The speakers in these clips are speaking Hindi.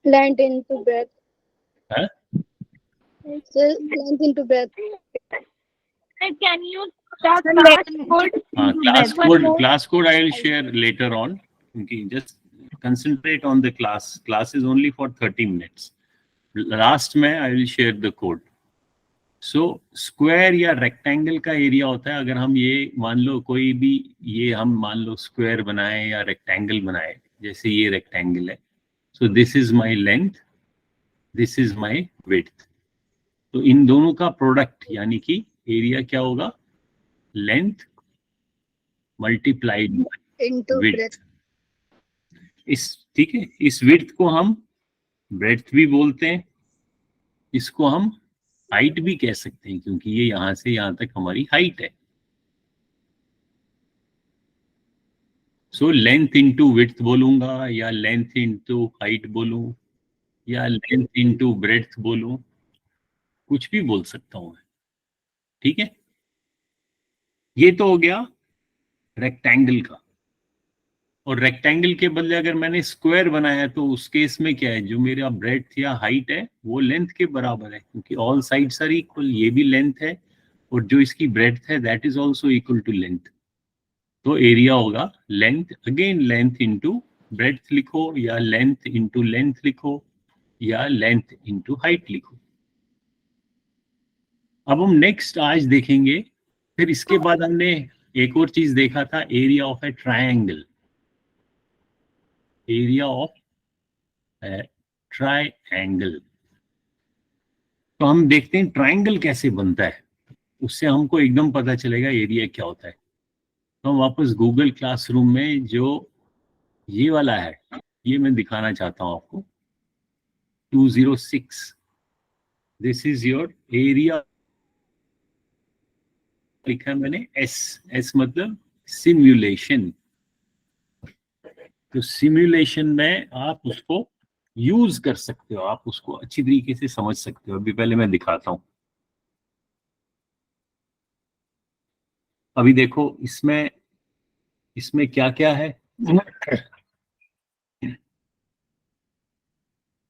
Length into breadth. Huh? So length into breadth. Can you the class code? Class code I will share later on. Okay, just concentrate on the class. Class is only for 30 minutes. Last में I will share the code. So square या रेक्टेंगल का एरिया होता है, अगर हम ये मान लो कोई भी ये हम मान लो स्क्वायर बनाए या रेक्टेंगल बनाए, जैसे ये रेक्टेंगल है, so this is my length, this is my width, तो इन दोनों का प्रोडक्ट यानी कि एरिया क्या होगा, लेंथ मल्टीप्लाइड विड्थ। इस ठीक है, इस विड्थ को हम ब्रेड्थ भी बोलते हैं, इसको हम हाइट भी कह सकते हैं, क्योंकि ये यहां से यहां तक हमारी हाइट है। सो लेंथ इंटू विड्थ बोलूंगा, या लेंथ इंटू हाइट बोलूं, या लेंथ इंटू ब्रेड्थ बोलूं, कुछ भी बोल सकता हूं मैं, ठीक है। ये तो हो गया रेक्टेंगल का। और रेक्टेंगल के बदले अगर मैंने स्क्वायर बनाया तो उस केस में क्या है, जो मेरा ब्रेड्थ या हाइट है वो लेंथ के बराबर है, क्योंकि ऑल साइड्स आर इक्वल, ये भी लेंथ है और जो इसकी ब्रेड्थ है that is also equal to length. तो एरिया होगा length, again length into breadth लिखो, या लेंथ इंटू लेंथ लिखो, या लेंथ इंटू हाइट लिखो। अब हम नेक्स्ट आज देखेंगे, फिर इसके बाद हमने एक और चीज देखा था, area of A triangle, area of triangle. तो हम देखते हैं ट्रायंगल कैसे बनता है, उससे हमको एकदम पता चलेगा एरिया क्या होता है। तो हम वापस गूगल क्लासरूम में जो ये वाला है, ये मैं दिखाना चाहता हूं आपको, 206, दिस इज योर एरिया, लिखा है मैंने एस मतलब सिमुलेशन। तो सिमुलेशन में आप उसको यूज कर सकते हो, आप उसको अच्छी तरीके से समझ सकते हो। अभी पहले मैं दिखाता हूं। अभी देखो इसमें इसमें क्या क्या है,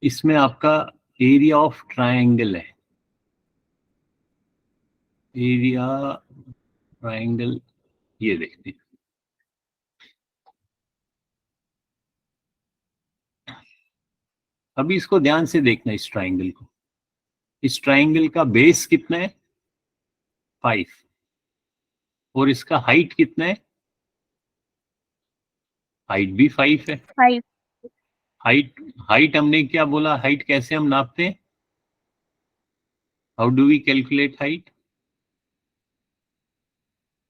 इसमें आपका एरिया ऑफ ट्रायंगल है, एरिया ट्रायंगल, ये देखते हैं। अभी इसको ध्यान से देखना, इस ट्रायंगल को, इस ट्रायंगल का बेस कितना है 5, और इसका हाइट कितना है, हाइट भी 5 है। 5 हाइट हाइट हमने क्या बोला, हाइट कैसे हम नापते हैं, how do we calculate height,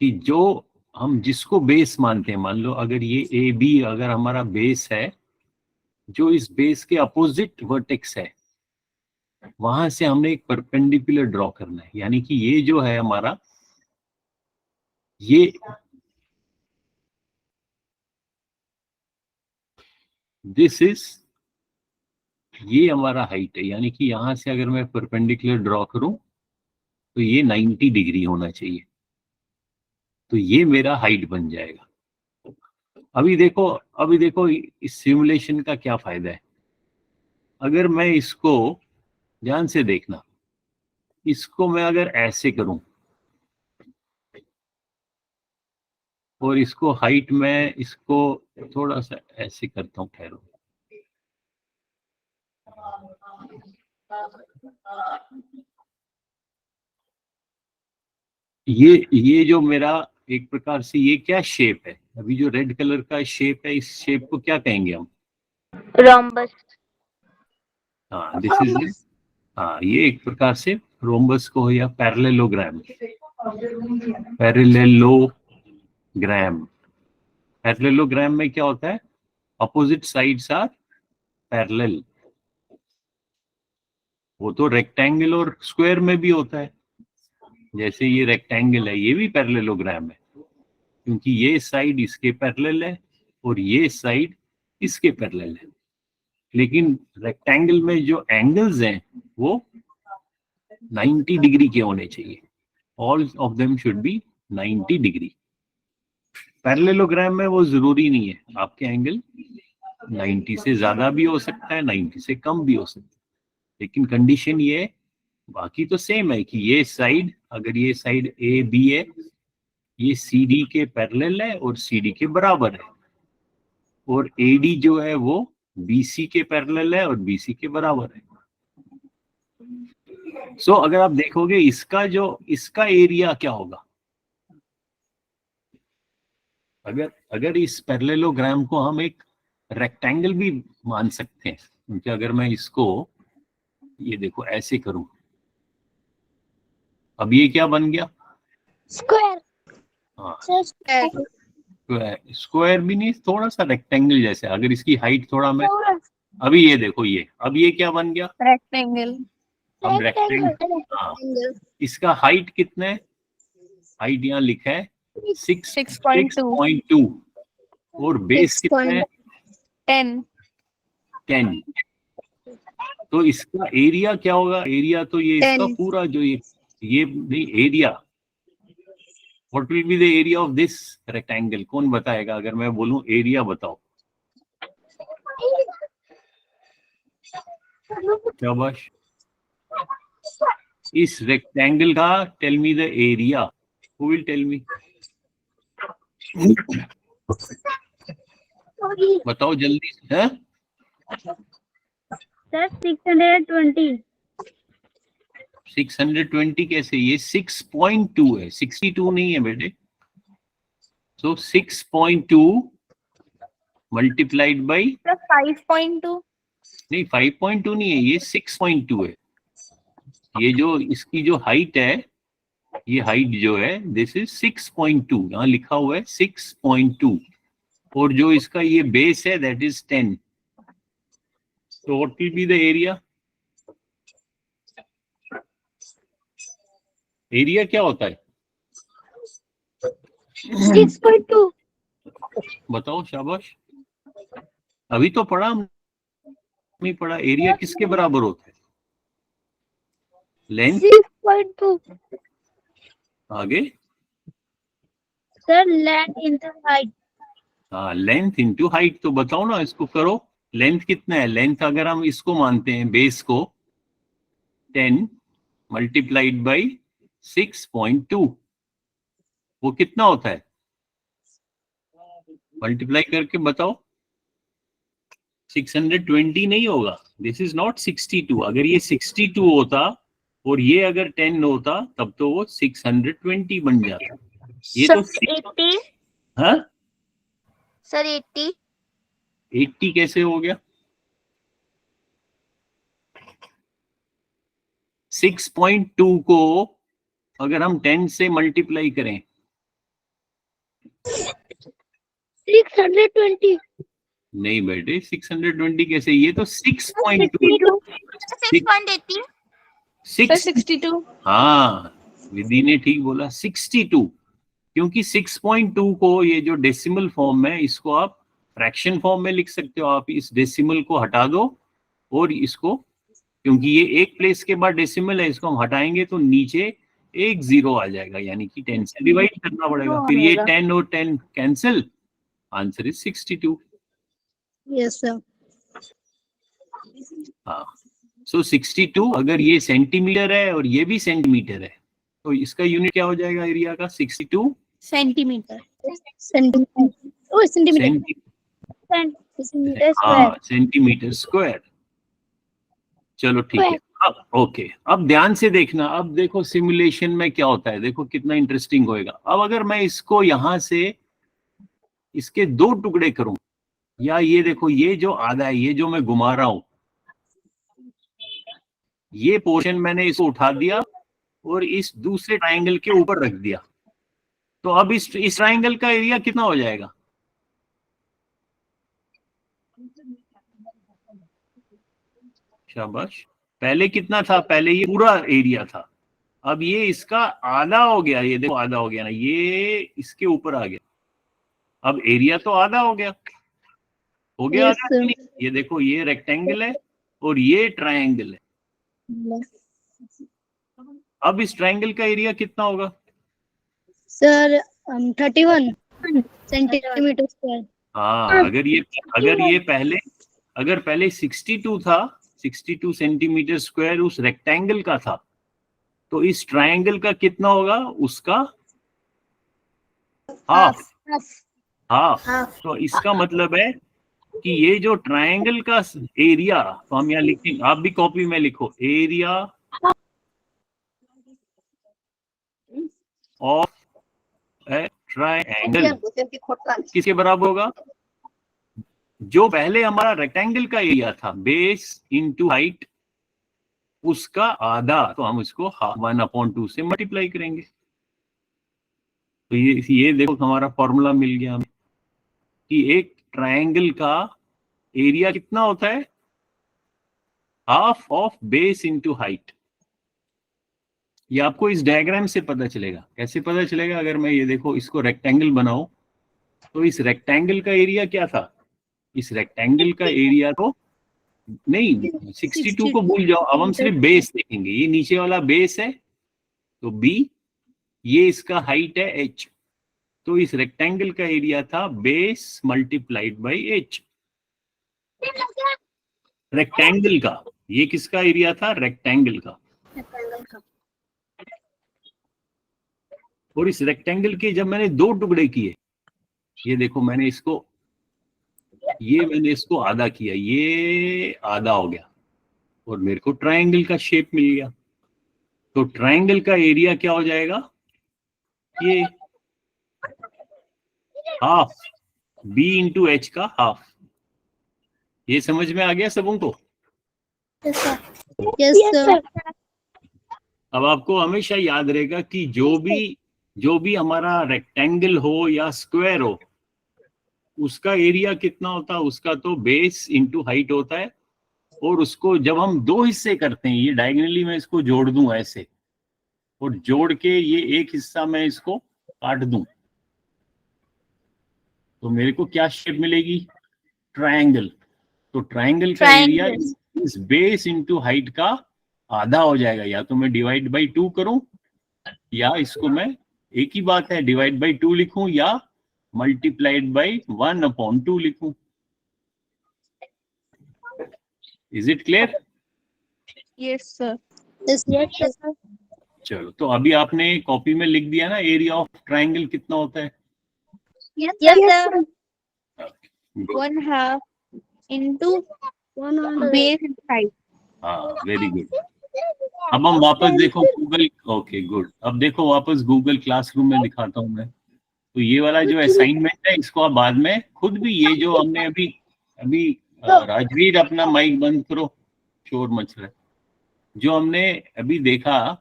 कि जो हम जिसको बेस मानते हैं, मान लो अगर ये ए बी अगर हमारा बेस है, जो इस बेस के अपोजिट वर्टेक्स है, वहां से हमने एक परपेंडिकुलर ड्रॉ करना है, यानी कि ये जो है हमारा, ये दिस इज, ये हमारा हाइट है, यानी कि यहां से अगर मैं परपेंडिकुलर ड्रॉ करूं तो ये 90 डिग्री होना चाहिए, तो ये मेरा हाइट बन जाएगा। अभी देखो इस सिमुलेशन का क्या फायदा है। अगर मैं इसको ध्यान से देखना, इसको मैं अगर ऐसे करूं और इसको हाइट में इसको थोड़ा सा ऐसे करता हूं, ठहरो, ये जो मेरा एक प्रकार से ये क्या शेप है, अभी जो रेड कलर का शेप है, इस शेप को क्या कहेंगे हम, रोम्बस। हाँ दिस इज, हाँ ये एक प्रकार से रोम्बस को, या पैरेललोग्राम, पैरेललोग्राम, पैरेललोग्राम में क्या होता है, अपोजिट साइड्स आर पैरेलल। वो तो रेक्टेंगल और स्क्वायर में भी होता है, जैसे ये रेक्टेंगल है ये भी पैरेललोग्राम है, क्योंकि ये साइड इसके पैरेलल है और ये साइड इसके पैरेलल है। लेकिन रेक्टेंगल में जो एंगल्स हैं वो 90 डिग्री के होने चाहिए, all of them should be 90 degree. Parallelogram में वो जरूरी नहीं है, आपके एंगल 90 से ज्यादा भी हो सकता है, 90 से कम भी हो सकता है, लेकिन कंडीशन ये, बाकी तो सेम है कि ये साइड, अगर ये साइड ए बी है, ये सी डी के पैरेलल है और सी डी के बराबर है, और ए डी जो है वो बी सी के पैरेलल है और बी सी के बराबर है। सो अगर आप देखोगे इसका एरिया क्या होगा, अगर इस पैरेललोग्राम को हम एक रेक्टेंगल भी मान सकते हैं, क्योंकि अगर मैं इसको ये देखो ऐसे करूं, अब ये क्या बन गया, स्क्वायर। हाँ स्क्वायर। स्क्वायर भी नहीं, थोड़ा सा रेक्टेंगल जैसे, अगर इसकी हाइट थोड़ा मैं, अभी ये देखो ये, अब ये क्या बन गया, रेक्टेंगल। अब रेक्टेंगल, हाँ इसका हाइट कितना है, हाइट यहाँ लिखा है 6.2 और बेस कितना है 10। तो इसका एरिया क्या होगा, एरिया तो ये इसका 10। पूरा जो ये नहीं area, what will be the area of this rectangle, कौन बताएगा, अगर मैं बोलूं एरिया बताओ, शाबाश, इस रेक्टेंगल का tell me the area, who will tell me, बताओ जल्दी से, है सर 620। 620 कैसे, ये 6.2 है, 62 नहीं है बेटे। सो 6.2 मल्टीप्लाइड बाई 5.2। नहीं 5.2 नहीं है, ये 6.2 है। ये जो इसकी जो हाइट है, ये हाइट जो है दिस इज 6.2, यहाँ लिखा हुआ है 6.2, और जो इसका ये बेस है दैट इज 10। तो what will be the area, area क्या होता है 6.2। बताओ, शाबाश, अभी तो पढ़ा नहीं पढ़ा, एरिया किसके बराबर होता है, लेंथ, 6.2 आगे, सर लेंथ इंटू हाइट। हाँ लेंथ इंटू हाइट, तो बताओ ना इसको करो, लेंथ कितना है, लेंथ अगर हम इसको मानते हैं बेस को 10 मल्टीप्लाइड बाई 6.2, वो कितना होता है, मल्टीप्लाई करके बताओ, 620 नहीं होगा, दिस इज नॉट 62, अगर ये 62 होता और ये अगर 10 होता तब तो वो 620 बन जाता, ये तो 80। हाँ सर 80। 80 कैसे हो गया, 6.2 को अगर हम 10 से मल्टीप्लाई करें 620। नहीं बेटे 620 कैसे, ये तो 6.2, 6.82। हाँ विधि ने ठीक बोला 62, क्योंकि 6.2 को ये जो डेसिमल फॉर्म में, इसको आप फ्रैक्शन फॉर्म में लिख सकते हो, आप इस डेसिमल को हटा दो और इसको, क्योंकि ये एक प्लेस के बाद डेसिमल है, इसको हम हटाएंगे तो नीचे एक जीरो आ जाएगा, यानी कि 10 से डिवाइड करना पड़ेगा, फिर ये 10 और 10 cancel, answer is 62। Yes, sir. हाँ सो 62, अगर ये सेंटीमीटर है और ये भी सेंटीमीटर है तो इसका यूनिट क्या हो जाएगा एरिया का, 62 centimetre. Centimeter. Oh, centimeter. Centimetre हाँ सेंटीमीटर स्क्वायर। चलो ठीक है, अब ओके, अब ध्यान से देखना, अब देखो सिमुलेशन में क्या होता है, देखो कितना इंटरेस्टिंग होएगा। अब अगर मैं इसको यहां से इसके दो टुकड़े करूं, या ये देखो ये जो आधा है, ये जो मैं घुमा रहा हूं, ये पोर्शन मैंने इसको उठा दिया और इस दूसरे ट्रायंगल के ऊपर रख दिया, तो अब इस ट्रायंगल का एरिया कितना हो जाएगा, शाबाश, पहले कितना था, पहले ये पूरा एरिया था, अब ये इसका आधा हो गया, ये देखो आधा हो गया ना, ये इसके ऊपर आ गया, अब एरिया तो आधा हो गया, हो गया Yes, आधा, sir. ये देखो ये रेक्टेंगल है और ये ट्रायंगल है, अब इस ट्रायंगल का एरिया कितना होगा, Sir, 31 centimeter square. हाँ, अगर पहले 62 था, 62 सेंटीमीटर स्क्वायर उस रेक्टेंगल का था, तो इस ट्रायंगल का कितना होगा? उसका हाफ। हाफ। तो इसका मतलब है कि ये जो ट्रायंगल का एरिया, तो हम यहाँ लिखेंगे, आप भी कॉपी में लिखो, एरिया ऑफ ए ट्रायंगल किसके बराबर होगा? जो पहले हमारा रेक्टेंगल का एरिया था, बेस इंटू हाइट, उसका आधा, तो हम इसको 1/2 से मल्टीप्लाई करेंगे। तो ये देखो हमारा फॉर्मूला मिल गया हमें कि एक ट्रायंगल का एरिया कितना होता है? Half of base into height. ये आपको इस डायग्राम से पता चलेगा। कैसे पता चलेगा? अगर मैं ये देखो इसको रेक्टेंगल बनाऊं, तो इस रेक्टेंगल का एरिया क्या था? इस रेक्टेंगल का एरिया तो नहीं, 62 को भूल जाओ, अब हम सिर्फ बेस देखेंगे। ये नीचे वाला बेस है तो बी, ये इसका हाइट है h, तो इस रेक्टेंगल का एरिया था base multiplied bye h। Rectangle का, ये किसका एरिया था? रेक्टेंगल का। और इस रेक्टेंगल के जब मैंने 2 टुकड़े किए, ये देखो मैंने इसको आधा किया, ये आधा हो गया और मेरे को ट्रायंगल का शेप मिल गया। तो ट्रायंगल का एरिया क्या हो जाएगा? ये हाफ b इंटू एच का हाफ। ये समझ में आ गया सबों को? Yes, sir. अब आपको हमेशा याद रहेगा कि जो भी हमारा रेक्टेंगल हो या स्क्वायर हो, उसका एरिया कितना होता है? उसका तो बेस इंटू हाइट होता है। और उसको जब हम 2 हिस्से करते हैं, ये डायगोनली मैं इसको जोड़ दूं ऐसे, और जोड़ के ये एक हिस्सा मैं इसको काट दूं, तो मेरे को क्या शेप मिलेगी? ट्रायंगल। तो ट्रायंगल का एरिया इस बेस इंटू हाइट का आधा हो जाएगा। या तो मैं डिवाइड बाई 2 करूं, या इसको मैं, एक ही बात है, डिवाइड बाई 2 लिखूं या मल्टीप्लाइड बाई 1/2 लिखूं। Is it clear? Yes, sir. Yes, sir. चलो, तो अभी आपने कॉपी में लिख दिया ना एरिया ऑफ ट्रायंगल कितना होता है? Yes, Yes, sir. sir. Good. 1/2 into 100. base height. हाँ, वेरी गुड। अब हम वापस देखो गूगल, ओके गुड। अब देखो वापस गूगल क्लासरूम में दिखाता हूँ मैं। तो ये वाला जो असाइनमेंट है, इसको आप बाद में खुद भी, ये जो हमने अभी राजवीर अपना माइक बंद करो, शोर मच रहा है। जो हमने अभी देखा,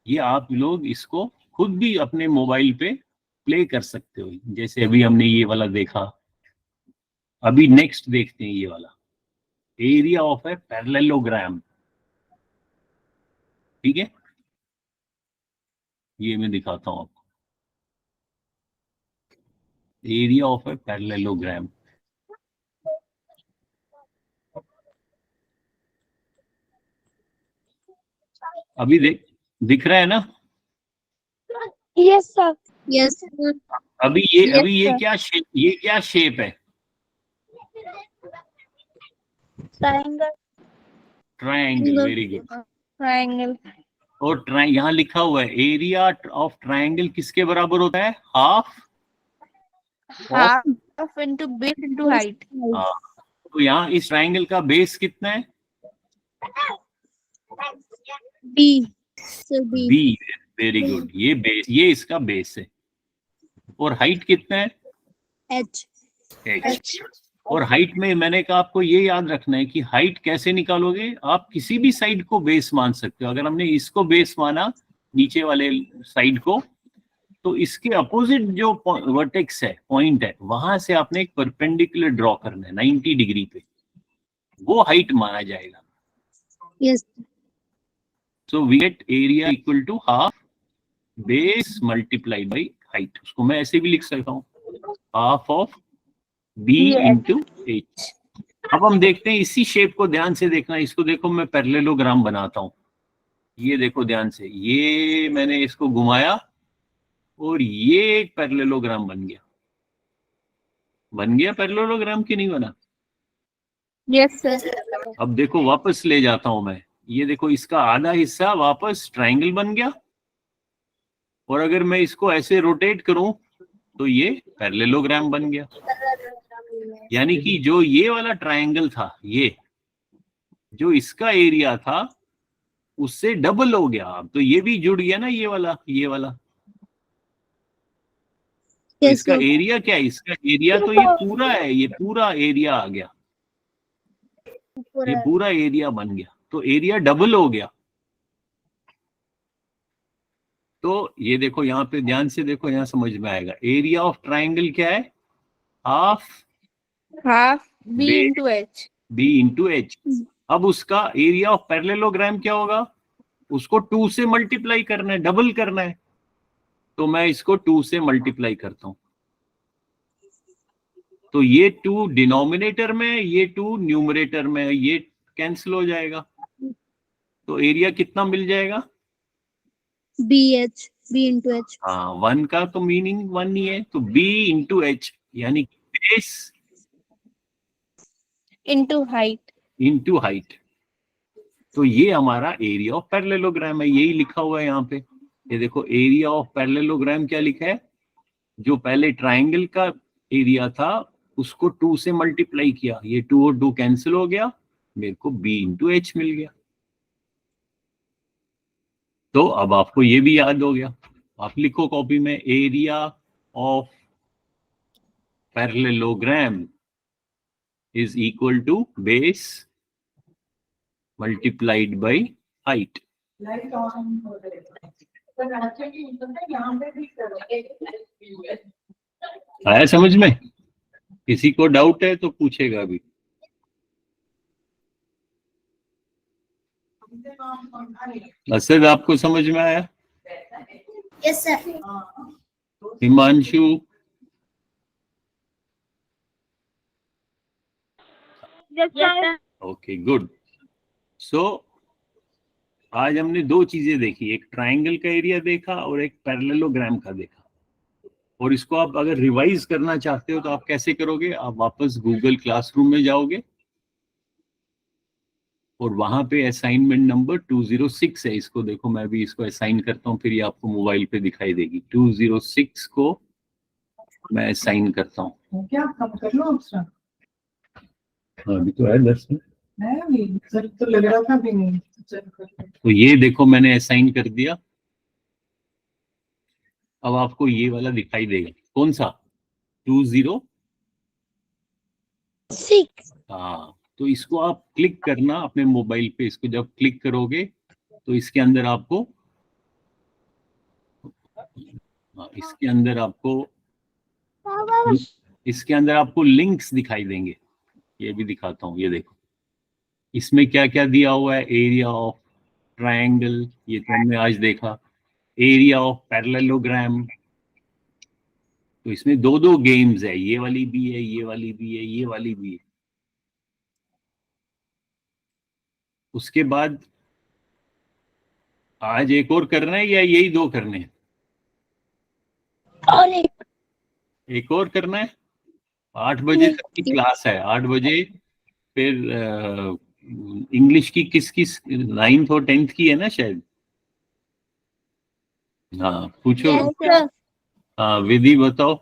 ये आप लोग इसको खुद भी अपने मोबाइल पे प्ले कर सकते हो। जैसे अभी हमने ये वाला देखा, अभी नेक्स्ट देखते हैं ये वाला, एरिया ऑफ ए पैरेललोग्राम। ठीक है, ये मैं दिखाता हूं आपको, एरिया ऑफ ए पैरेललोग्राम। अभी दिख रहा है ना? Yes, sir. Yes, sir. अभी ये क्या शेप है? Triangle. Triangle. Very good. Triangle. और यहाँ लिखा हुआ है एरिया ऑफ ट्रायंगल किसके बराबर होता है? Half Half into base into height. तो यहाँ इस ट्रायंगल का बेस कितना है? B. Sir, B. B. Very good. ये बेस, ये इसका बेस है। और हाइट कितना है? H. H। और हाइट में मैंने कहा आपको ये याद रखना है कि हाइट कैसे निकालोगे? आप किसी भी साइड को बेस मान सकते हो। अगर हमने इसको बेस माना, नीचे वाले साइड को, तो इसके अपोजिट जो वर्टेक्स है, पॉइंट है, वहां से आपने एक परपेंडिकुलर ड्रॉ करना है 90 डिग्री पे, वो हाइट माना जाएगा। Yes. So we get area equal to half base multiply by height. उसको मैं ऐसे भी लिख सकता हूँ, half of b into H. अब हम देखते हैं, इसी शेप को ध्यान से देखना। इसको देखो, मैं पैरेललोग्राम बनाता हूँ। ये देखो ध्यान से, ये मैंने इसको घुमाया और ये एक पैरेललोग्राम बन गया। बन गया पैरेललोग्राम की नहीं बना? Yes sir. अब देखो वापस ले जाता हूं मैं, ये देखो इसका आधा हिस्सा वापस ट्रायंगल बन गया, और अगर मैं इसको ऐसे रोटेट करूं तो ये पैरेललोग्राम बन गया। यानी कि जो ये वाला ट्रायंगल था, ये जो इसका एरिया था उससे डबल हो गया। अब तो ये भी जुड़ गया ना, ये वाला तो Yes, इसका sir. एरिया क्या है? इसका एरिया तो ये पूरा है, ये पूरा एरिया आ गया, ये पूरा एरिया बन गया, तो एरिया डबल हो गया। तो ये देखो यहाँ पे ध्यान से देखो, यहाँ समझ में आएगा। एरिया ऑफ ट्राइंगल क्या है? Half half B base into H. B into H. अब उसका एरिया ऑफ पैरेललोग्राम क्या होगा? उसको 2 से मल्टीप्लाई करना है, डबल करना है। तो मैं इसको 2 से मल्टीप्लाई करता हूं, तो ये 2 डिनोमिनेटर में, ये 2 न्यूमरेटर में, ये कैंसिल हो जाएगा। तो एरिया कितना मिल जाएगा? BH. B into H. हाँ, 1 का तो मीनिंग 1 ही है, तो b इंटू एच, यानी base into height. Into height. तो ये हमारा एरिया ऑफ पैरेललोग्राम है, यही लिखा हुआ है यहाँ पे। ये देखो एरिया ऑफ पैरेललोग्राम क्या लिखा है? जो पहले ट्राइंगल का एरिया था उसको 2 से मल्टीप्लाई किया, ये 2 और 2 कैंसिल हो गया, मेरे को b इंटू एच मिल गया। तो अब आपको ये भी याद हो गया। आप लिखो कॉपी में, area of parallelogram is equal to base multiplied by height. आया समझ में? किसी को डाउट है तो पूछेगा भी। असद आपको समझ में आया? Yes, sir. Himanshu? Yes sir. Okay good. So आज हमने 2 चीजें देखी, एक ट्राइंगल का एरिया देखा और एक पैरेललोग्राम का देखा। और इसको आप अगर रिवाइज करना चाहते हो तो आप कैसे करोगे? आप वापस गूगल क्लासरूम में जाओगे और वहां पे असाइनमेंट नंबर 206 है। इसको देखो, मैं भी इसको असाइन करता हूँ, फिर ये आपको मोबाइल पे दिखाई देगी। 206 को मैं असाइन करता हूँ। क्या कम कर लो एक्स्ट्रा? हाँ, अभी तो है 10 में। सर तो लग रहा था भी नहीं। तो ये देखो मैंने असाइन कर दिया। अब आपको ये वाला दिखाई देगा, कौन सा? 20। 6. हाँ, तो इसको आप क्लिक करना अपने मोबाइल पे। इसको जब क्लिक करोगे तो इसके अंदर आपको इसके अंदर आपको लिंक्स दिखाई देंगे। ये भी दिखाता हूँ, ये देखो इसमें क्या क्या दिया हुआ है। एरिया ऑफ ट्रायंगल, ये तो हमने आज देखा। एरिया ऑफ पैरेललोग्राम, तो इसमें 2 गेम्स है, ये वाली भी है, ये वाली भी है, ये वाली भी है। उसके बाद आज एक और करना है या यही 2 करने हैं? और एक और करना है। 8 बजे तक की क्लास है, 8 बजे। फिर इंग्लिश की किस 9th और 10th की है ना शायद। हाँ पूछो। Yes, sir. हाँ विधि बताओ,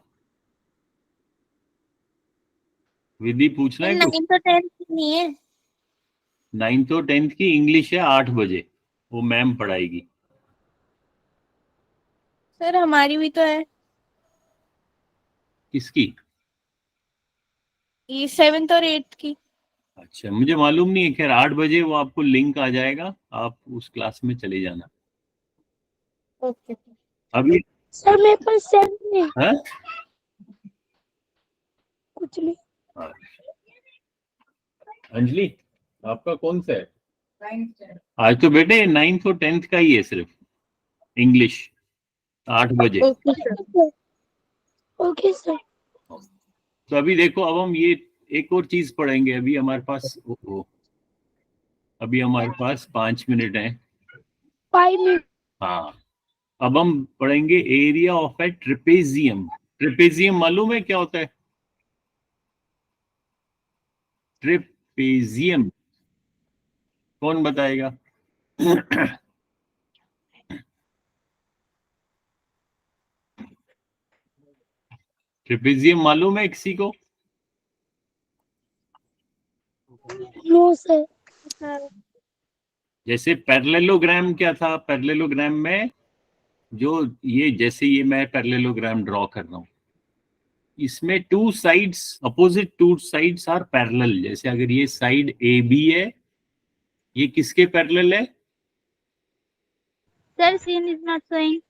विधि पूछना है कुछ? 9th और 10th नहीं है 9th और 10th की इंग्लिश है 8 बजे, वो मैम पढ़ाएगी। सर। हमारी भी तो है किसकी? ये 7th और 8th की। अच्छा, मुझे मालूम नहीं है। खैर 8 बजे वो आपको लिंक आ जाएगा, आप उस क्लास में चले जाना। ओके अभी सर मेरे पास 7 नहीं, है? कुछ नहीं. अंजलि आपका कौन सा है? आज तो बेटे 9th और 10th का ही है सिर्फ इंग्लिश, 8 बजे। Okay sir. Okay sir. तो अभी देखो, अब हम ये एक और चीज पढ़ेंगे। अभी हमारे पास अभी हमारे पास 5 मिनट है। 5 minutes. हाँ, अब हम पढ़ेंगे area of A trapezium. Trapezium मालूम है क्या होता है? ट्रेपेजियम कौन बताएगा? ट्रेपेजियम मालूम है किसी को? No sir. जैसे पैरेललोग्राम क्या था? पैरेललोग्राम में जो ये, जैसे ये मैं पैरेललोग्राम ड्रॉ कर रहा हूं, इसमें two sides, opposite two sides are parallel. जैसे अगर ये साइड ए बी है, ये किसके पैरेलल है? Sir scene is not showing.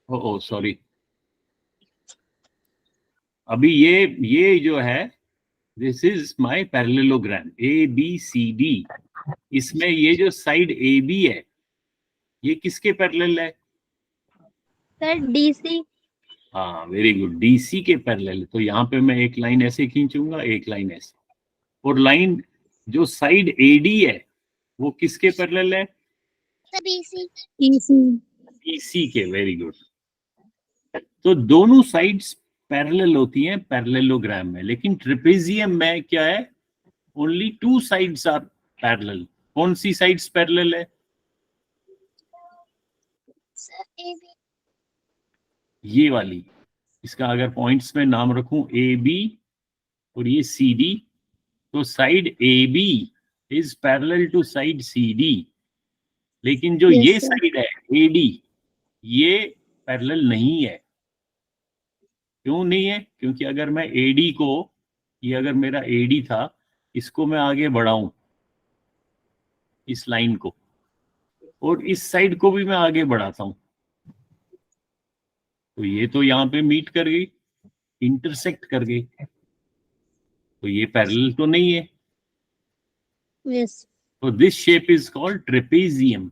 Oh sorry, अभी ये जो है, this is my parallelogram A B C D. इसमें ये जो साइड ए बी है, ये किसके पैरेलल है? Sir DC. हाँ, वेरी गुड, डीसी के पैरेलल। तो यहाँ पे मैं एक लाइन ऐसे खींचूंगा, एक लाइन ऐसे, और लाइन जो साइड एडी है वो किसके पैरेलल है? बीसी। डीसी के। Very good. तो दोनों साइड्स पैरेलल होती हैं पैरेललोग्राम में, लेकिन ट्रेपेजियम में क्या है? Only two sides are parallel. कौन सी साइड्स पैरेलल है? ये वाली। इसका अगर पॉइंट्स में नाम रखूं ए बी और ये सी डी, तो side A B is parallel to side C D. लेकिन जो ये साइड है ए डी, ये पैरेलल नहीं है। क्यों नहीं है? क्योंकि अगर मैं एडी को, ये अगर मेरा एडी था, इसको मैं आगे बढ़ाऊं, इस लाइन को, और इस साइड को भी मैं आगे बढ़ाता हूं, तो ये तो यहाँ पे मीट कर गई, इंटरसेक्ट कर गई, तो ये पैरेलल तो नहीं है। यस। तो this shape is called trapezium.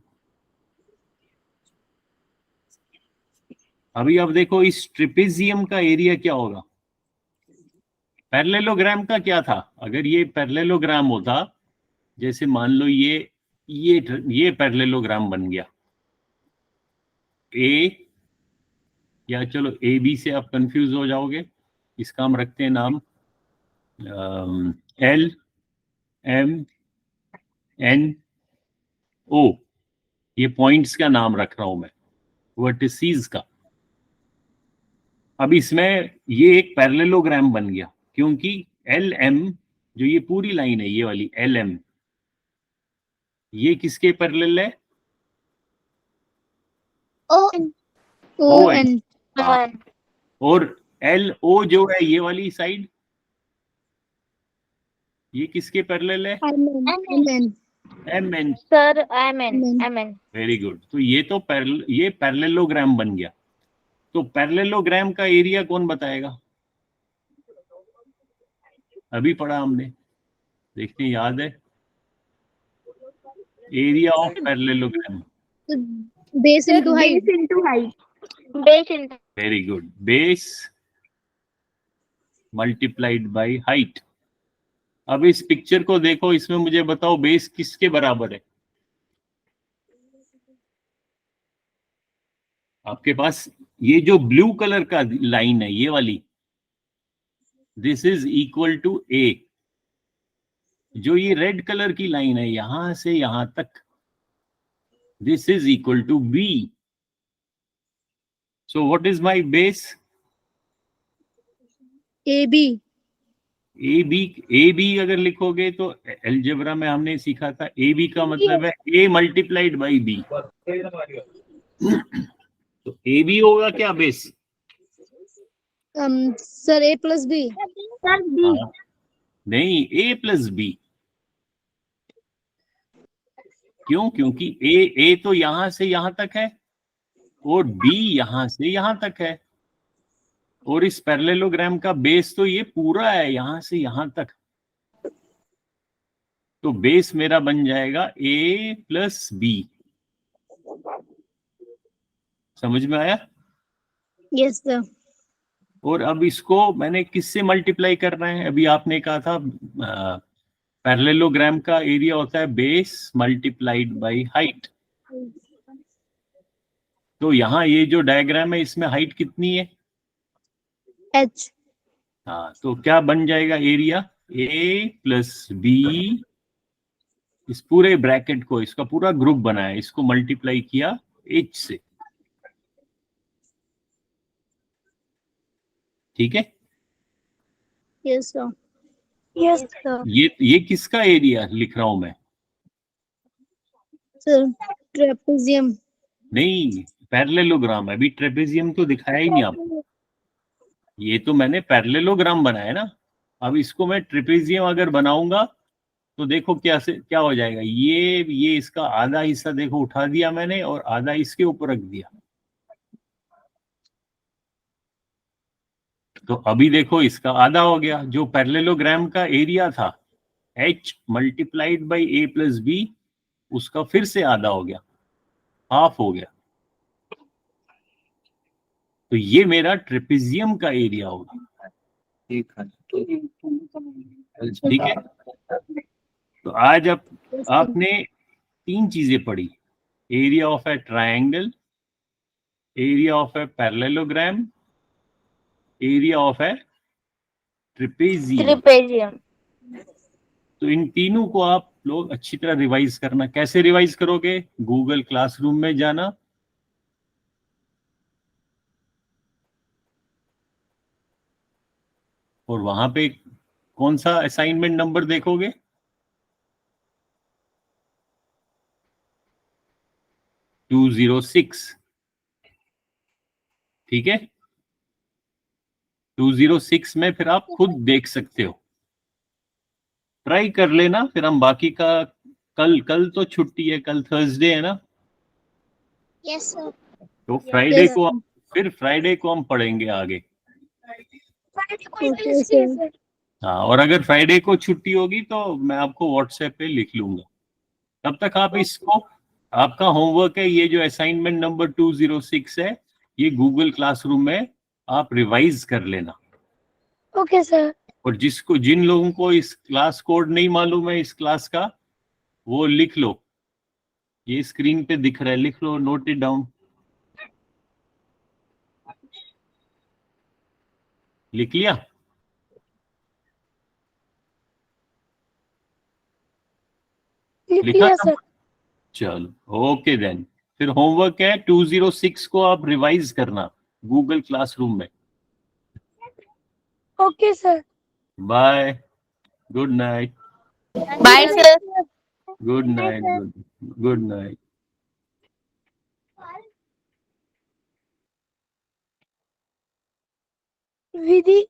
अभी अब देखो इस ट्रेपेजियम का एरिया क्या होगा? पैरेललोग्राम का क्या था? अगर ये पैरेललोग्राम होता, जैसे मान लो ये पैरेललोग्राम बन गया ए, या चलो ए बी से आप कंफ्यूज हो जाओगे, इसका हम रखते हैं नाम एल एम एन ओ। ये पॉइंट्स का नाम रख रहा हूं मैं, वर्टिसीज का। अब इसमें ये एक पैरेललोग्राम बन गया, क्योंकि एल एम, जो ये पूरी लाइन है, ये वाली एल एम, ये किसके पैरेलल है? O N. और एल ओ जो है ये वाली साइड, ये किसके पैरेलल है? M N. Sir M N. Very good. तो ये तो ये पैरेललोग्राम बन गया। तो पैरेललोग्राम का एरिया कौन बताएगा? अभी पढ़ा हमने, देखते याद है? Area of parallelogram. Base into height. Base into. Very good. Base multiplied by height. अब इस पिक्चर को देखो, इसमें मुझे बताओ बेस किसके बराबर है? आपके पास ये जो ब्लू कलर का लाइन है, ये वाली, दिस इज इक्वल टू ए। जो ये रेड कलर की लाइन है यहां से यहां तक, this is equal to B. So what is my base? A B. A B अगर लिखोगे तो अलजेब्रा में हमने सीखा था, ए बी का मतलब है ए मल्टीप्लाइड बाई बी। तो ए बी होगा क्या बेस? सर ए प्लस बी। नहीं, ए प्लस बी। क्यों? क्योंकि ए तो यहां से यहां तक है और बी यहां से यहां तक है, और इस पैरेललोग्राम का बेस तो ये पूरा है यहां से यहां तक। तो बेस मेरा बन जाएगा ए प्लस बी। समझ में आया? Yes sir. और अब इसको मैंने किससे मल्टीप्लाई करना है? अभी आपने कहा था पैरेललोग्राम का एरिया होता है बेस मल्टीप्लाइड बाय हाइट। तो यहाँ ये जो डायग्राम है, इसमें हाइट कितनी है? एच। हाँ, तो क्या बन जाएगा एरिया? ए प्लस बी, इस पूरे ब्रैकेट को, इसका पूरा ग्रुप बनाया, इसको मल्टीप्लाई किया एच से, ठीक है। Yes, sir. Yes, sir. ये किसका एरिया लिख रहा हूं मैं? Sir, trapezium. नहीं, पैरेललोग्राम। अभी ट्रेपेजियम तो दिखाया ही नहीं आपको, ये तो मैंने पैरेललोग्राम बनाया ना। अब इसको मैं ट्रेपेजियम अगर बनाऊंगा तो देखो क्या हो जाएगा। ये इसका आधा हिस्सा देखो उठा दिया मैंने और आधा इसके ऊपर रख दिया। तो अभी देखो इसका आधा हो गया। जो पैरेललोग्राम का एरिया था h multiplied by A plus B, उसका फिर से आधा हो गया, हाफ हो गया। तो ये मेरा ट्रेपेजियम का एरिया होगा, ठीक है। तो आज आपने 3 चीजें पढ़ी, area of A triangle, area of a parallelogram, area of A trapezium. Trapezium. तो इन तीनों को आप लोग अच्छी तरह रिवाइज करना। कैसे रिवाइज करोगे? गूगल क्लासरूम में जाना, और वहां पे कौन सा असाइनमेंट नंबर देखोगे? 206, ठीक है। 206 में फिर आप खुद देख सकते हो, ट्राई कर लेना। फिर हम बाकी का कल तो छुट्टी है, कल थर्सडे है ना, Yes, sir. तो फ्राइडे Yes, को sir. फिर फ्राइडे को हम पढ़ेंगे आगे। Okay, sir. हाँ, और अगर फ्राइडे को छुट्टी होगी तो मैं आपको व्हाट्सएप पे लिख लूंगा। तब तक आप इसको, आपका होमवर्क है ये जो असाइनमेंट नंबर 206 है, ये गूगल क्लासरूम में आप रिवाइज कर लेना। Okay, sir. और जिन लोगों को इस क्लास कोड नहीं मालूम है इस क्लास का, वो लिख लो, ये स्क्रीन पे दिख रहा है, लिख लो, नोट इट डाउन। लिख लिया? लिखा था? चलो, ओके देन। फिर होमवर्क है 206 को आप रिवाइज करना गूगल क्लासरूम में। Okay, sir. Bye, good night, Bye, sir. Good night, good night. Vidhi.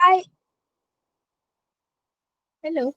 Bye. Hello.